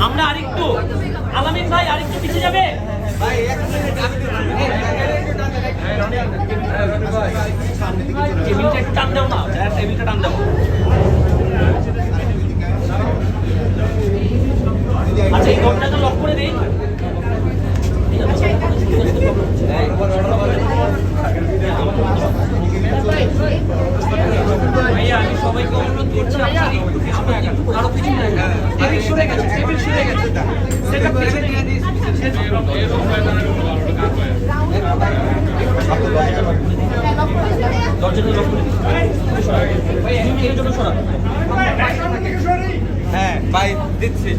আমরা আরেকটু আলামিন ভাই আরেকটু পিছিয়ে যাবে টেবিলটা একটু টান দাও না, টেবিলটা টান দাও। আচ্ছা, এই দরজাটা লক করে দিই। ভাইয়া আমি সবাইকে অনুরোধ করছি আরো কিছু টেবিল সরে গেছে, টেবিল সরে গেছে, সেটা পিছনে নিয়ে দিই। দরজাটা লক করে দিই ভাইয়া, এর জন্য সরা। হ্যাঁ ভাই দিচ্ছি।